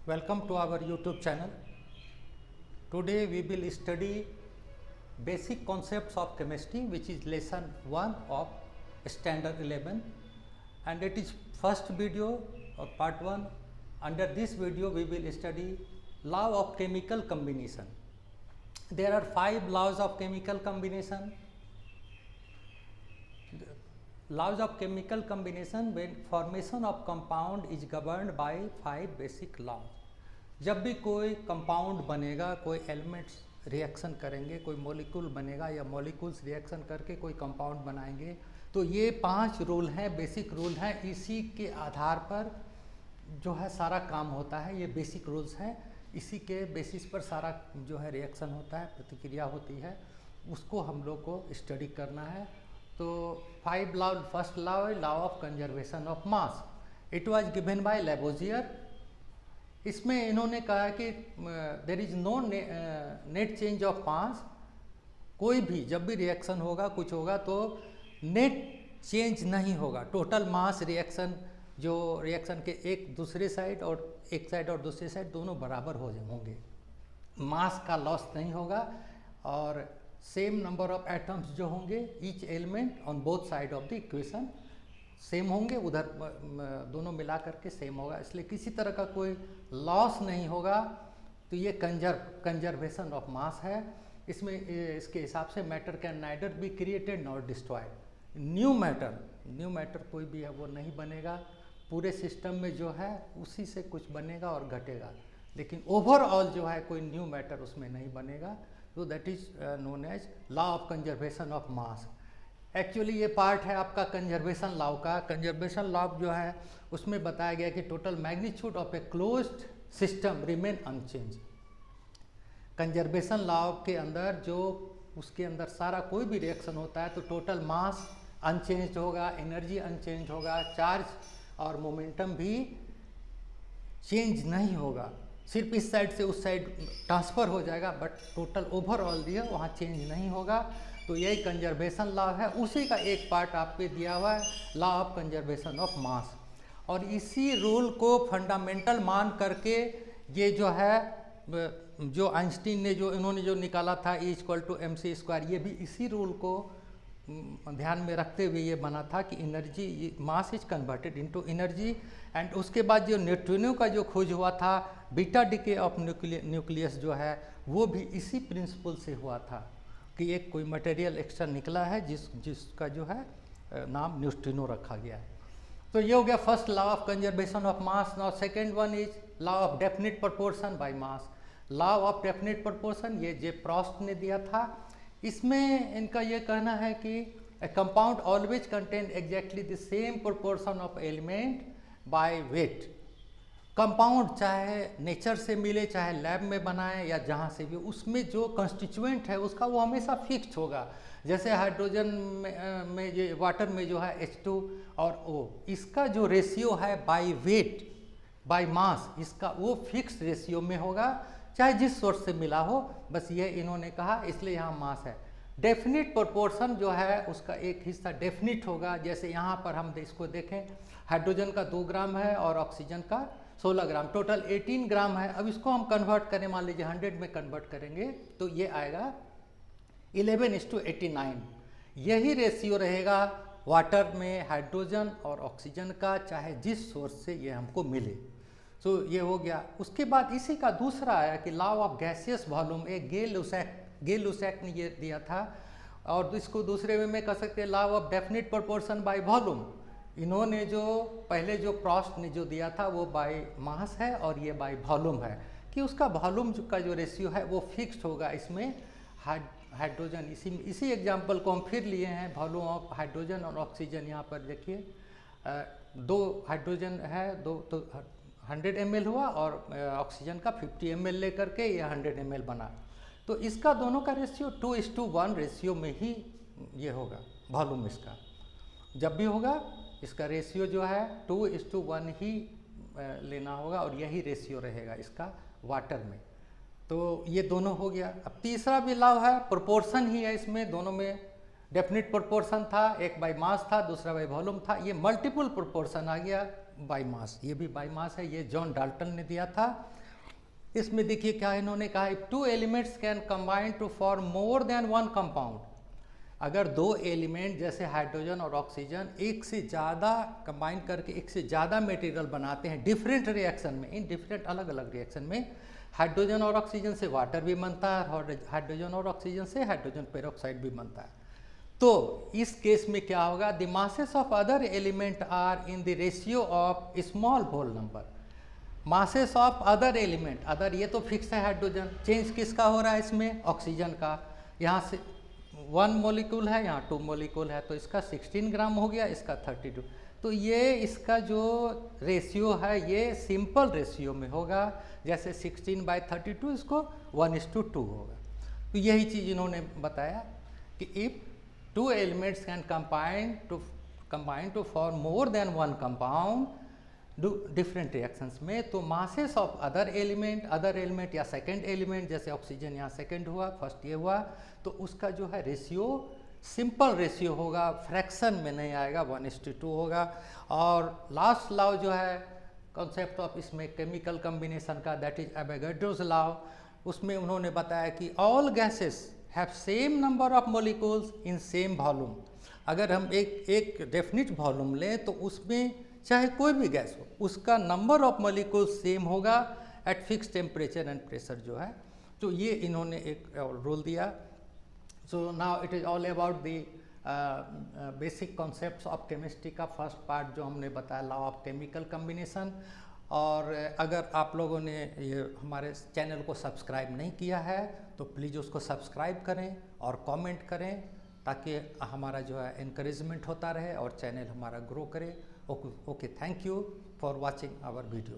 Welcome to our YouTube channel. Today we will study basic concepts of chemistry, which is lesson 1 of standard 11, and it is first video or part 1. Under this video we will study law of chemical combination. There are 5 laws of chemical combination. Laws of chemical combination, when formation of compound is governed by 5 basic laws. जब भी कोई compound बनेगा, कोई elements reaction करेंगे, कोई molecule बनेगा या molecules reaction करके कोई कंपाउंड बनाएंगे, तो ये 5 रूल हैं, बेसिक रूल हैं। इसी के आधार पर जो है सारा काम होता है। ये बेसिक रूल्स हैं, इसी के बेसिस पर सारा जो है रिएक्शन होता है, प्रतिक्रिया होती है, उसको हम लोग को स्टडी करना है। तो 5 लॉ, फर्स्ट लॉ है law of conservation of mass. It was given by Lavoisier. इसमें इन्होंने कहा कि there is no net change of mass. कोई भी जब भी रिएक्शन होगा, कुछ होगा, तो नेट चेंज नहीं होगा। टोटल मास रिएक्शन, जो रिएक्शन के एक दूसरे साइड और एक साइड और दूसरे साइड दोनों बराबर होंगे। मास का लॉस नहीं होगा और सेम नंबर ऑफ एटम्स जो होंगे each element on both side of the equation same होंगे, उधर दोनों मिला करके सेम होगा, इसलिए किसी तरह का कोई लॉस नहीं होगा। तो ये कंजर्वेशन ऑफ मास है। इसमें इसके हिसाब से matter can neither be created not destroyed. New matter कोई भी है वो नहीं बनेगा। पूरे सिस्टम में जो है उसी से कुछ बनेगा और घटेगा, लेकिन ओवरऑल जो है कोई न्यू मैटर उसमें नहीं बनेगा। तो that is known as law of conservation of mass. Actually ये पार्ट है आपका कंजर्वेशन लॉ का। कंजर्वेशन लॉ जो है उसमें बताया गया कि total magnitude of a closed system remain unchange. Conservation law के अंदर जो उसके अंदर सारा कोई भी रिएक्शन होता है तो टोटल मास अनचेंज होगा, एनर्जी अनचेंज होगा, चार्ज और मोमेंटम भी चेंज नहीं होगा। सिर्फ इस साइड से उस साइड ट्रांसफ़र हो जाएगा, बट टोटल ओवरऑल जो है वहाँ चेंज नहीं होगा। तो यही कंजर्वेशन लॉ है। उसी का एक पार्ट आपको दिया हुआ है, लॉ ऑफ कंजर्वेशन ऑफ मास। और इसी रूल को फंडामेंटल मान करके ये जो है, जो आइंस्टीन ने इन्होंने जो निकाला था E=mc², ये भी इसी रूल को ध्यान में रखते हुए ये बना था कि energy, mass is converted into energy. And उसके बाद जो न्यूट्रिनो का जो खोज हुआ था, बीटा डिके ऑफ न्यूक्लियस जो है, वो भी इसी प्रिंसिपल से हुआ था कि एक कोई मटेरियल एक्स्ट्रा निकला है जिसका जो है नाम न्यूट्रिनो रखा गया है। तो ये हो गया first law of conservation of mass. Now second one is law of definite proportion by mass. Law of definite proportion ये जे प्रॉस्ट ने दिया था। इसमें इनका ये कहना है कि ए compound always contain exactly the same proportion of element by weight. Compound चाहे नेचर से मिले, चाहे लैब में बनाए या जहाँ से भी, उसमें जो कंस्टिट्यूएंट है उसका वो हमेशा फिक्स्ड होगा। जैसे हाइड्रोजन में ये वाटर में जो है H2 और O, इसका जो रेशियो है बाय वेट बाय मास, इसका वो फिक्स रेशियो में होगा, चाहे जिस सोर्स से मिला हो। बस ये इन्होंने कहा, इसलिए यहाँ मास है। डेफिनिट प्रोपोर्शन जो है उसका एक हिस्सा डेफिनिट होगा। जैसे यहाँ पर हम इसको देखें, हाइड्रोजन का 2 ग्राम है और ऑक्सीजन का 16 ग्राम, टोटल 18 ग्राम है। अब इसको हम कन्वर्ट करें, मान लीजिए 100 में कन्वर्ट करेंगे तो ये आएगा 11:89। यही रेशियो रहेगा वाटर में हाइड्रोजन और ऑक्सीजन का, चाहे जिस सोर्स से ये हमको मिले। तो ये हो गया। उसके बाद इसी का दूसरा आया कि लॉ ऑफ गैसियस वॉल्यूम। एक गेल लुसैक ने ये दिया था, और इसको दूसरे में कह सकते हैं law of definite proportion by volume. इन्होंने जो पहले जो प्रॉस्ट ने जो दिया था वो बाय मास है और ये बाय वॉल्यूम है, कि उसका वॉल्यूम का जो रेशियो है वो फिक्स्ड होगा। इसमें हाइड्रोजन, इसी एग्जांपल को हम फिर लिए हैं, वॉल्यूम ऑफ हाइड्रोजन और ऑक्सीजन। यहाँ पर देखिए 2 हाइड्रोजन है, 2 तो 100 ml हुआ, और ऑक्सीजन का 50 ml लेकर के ये 100 ml बना। तो इसका दोनों का रेशियो 2:1 रेशियो में ही ये होगा वॉल्यूम। इसका जब भी होगा इसका रेशियो जो है 2:1 ही लेना होगा, और यही रेशियो रहेगा इसका वाटर में। तो ये दोनों हो गया। अब तीसरा भी लॉ है, प्रोपोर्शन ही है। इसमें दोनों में डेफिनिट प्रोपोर्शन था, एक बाय मास था, दूसरा बाय वॉल्यूम था। ये मल्टीपल प्रोपोर्शन आ गया। बाई मास, ये भी बाई मास है, ये जॉन डाल्टन ने दिया था। इसमें देखिए क्या इन्होंने कहा, if two elements can combine to form more than one compound, अगर दो एलिमेंट जैसे हाइड्रोजन और ऑक्सीजन एक से ज़्यादा कंबाइन करके एक से ज़्यादा मटेरियल बनाते हैं डिफरेंट रिएक्शन में, इन डिफरेंट अलग अलग रिएक्शन में, हाइड्रोजन और ऑक्सीजन से वाटर भी बनता है और हाइड्रोजन और ऑक्सीजन से हाइड्रोजन पेरोक्साइड भी बनता है। तो इस केस में क्या होगा, the masses of other element are in the ratio of small whole number. Masses of other element, other ये तो फिक्स है हाइड्रोजन, चेंज किसका हो रहा है इसमें, ऑक्सीजन का, यहाँ से 1 मॉलिक्यूल है, यहाँ 2 मॉलिक्यूल है, तो इसका 16 ग्राम हो गया, इसका 32। तो ये इसका जो रेशियो है ये सिंपल रेशियो में होगा, जैसे 16/32 इसको 1:2 होगा। तो यही चीज़ इन्होंने बताया कि if two elements can combine to form more than one compound different reactions में, तो मासेस ऑफ अदर एलिमेंट या सेकंड एलिमेंट, जैसे ऑक्सीजन यहाँ सेकंड हुआ, फर्स्ट ये हुआ, तो उसका जो है रेशियो सिंपल रेशियो होगा, फ्रैक्शन में नहीं आएगा, 1:2 होगा। और लास्ट लॉ जो है कॉन्सेप्ट ऑफ इसमें केमिकल कम्बिनेशन का, दैट इज एवोगाड्रोस लॉ, उसमें उन्होंने बताया कि all gases have same number of molecules in same volume. अगर हम एक डेफिनिट वॉल्यूम लें तो उसमें चाहे कोई भी गैस हो, उसका नंबर ऑफ मॉलिक्यूल सेम होगा eight fix temperature and pressure जो है। तो ये इन्होंने एक रूल दिया। So now it is all about the basic concepts of chemistry का फर्स्ट पार्ट जो हमने बताया, लॉ ऑफ केमिकल कम्बिनेशन। और अगर आप लोगों ने ये हमारे चैनल को सब्सक्राइब नहीं किया है तो प्लीज़ उसको सब्सक्राइब करें और कमेंट करें, ताकि हमारा जो है एनकरेजमेंट होता रहे और चैनल हमारा ग्रो करे। Okay, thank you for watching our video.